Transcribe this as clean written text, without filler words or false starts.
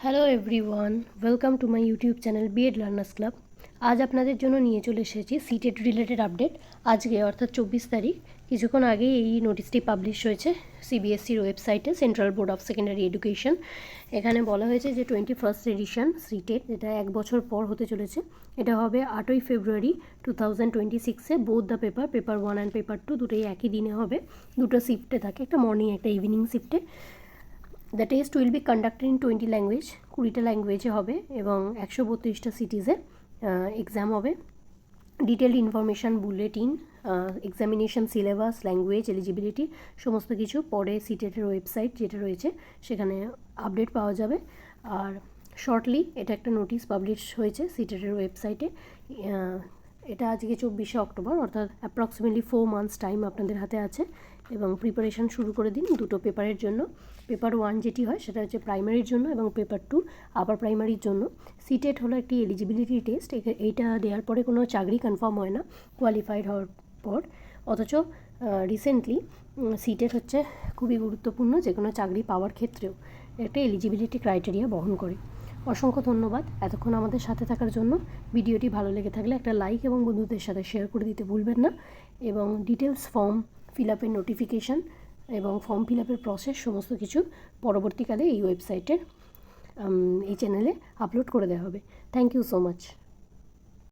Hello everyone, welcome to my YouTube channel BEd learners club. আজ আপনাদের জন্য নিয়ে চলে এসেছি সিটেট রিলেটেড আপডেট। আজকে অর্থাৎ 24 তারিখ কিছুক্ষণ আগেই এই নোটিশটি পাবলিশ হয়েছে সিবিএসসির ওয়েবসাইটে, central board of secondary education. এখানে বলা হয়েছে যে 21st এডিশন সিটেট, যেটা এক বছর পর হতে চলেছে, এটা হবে 8ই ফেব্রুয়ারি 2026-এ। Both the paper 1 and paper 2 দুটোই একই দিনে হবে। দুটো শিফটে থাকে, একটা মর্নিং একটা ইভিনিং শিফটে। The test will be conducted in 20 language, 20টা ল্যাঙ্গুয়েজে হবে এবং 132টা সিটিজে এক্সাম হবে। Detailed information, bulletin, examination syllabus, language, eligibility সমস্ত কিছু পরে সিটেটের ওয়েবসাইট যেটা রয়েছে সেখানে আপডেট পাওয়া যাবে। আর শর্টলি এটা একটা নোটিশ পাবলিশ হয়েছে সিটেটের ওয়েবসাইটে। এটা আজকে 24শে অক্টোবর, অর্থাৎ অ্যাপ্রক্সিমেটলি 4 মান্থস টাইম আপনাদের হাতে আছে এবং প্রিপারেশান শুরু করে দিন দুটো পেপারের জন্য। পেপার 1 যেটি হয় সেটা হচ্ছে প্রাইমারির জন্য এবং পেপার 2 আপার প্রাইমারির জন্য। সিটেট হলো একটি এলিজিবিলিটি টেস্ট। এইটা দেওয়ার পরে কোনো চাকরি কনফার্ম হয় না কোয়ালিফাইড হওয়ার পর, অথচ রিসেন্টলি সিটেট হচ্ছে খুবই গুরুত্বপূর্ণ যে কোনো চাকরি পাওয়ার ক্ষেত্রেও একটা এলিজিবিলিটি ক্রাইটেরিয়া বহন করে। অসংখ্য ধন্যবাদ এতক্ষণ আমাদের সাথে থাকার জন্য। ভিডিওটি ভালো লেগে থাকলে একটা লাইক এবং বন্ধুদের সাথে শেয়ার করে দিতে ভুলবেন না। এবং ডিটেলস ফর্ম ফিল আপের নোটিফিকেশান এবং ফর্ম ফিল আপের প্রসেস সমস্ত কিছু পরবর্তীকালে এই ওয়েবসাইটে এই চ্যানেলে আপলোড করে দেওয়া হবে। Thank you so much.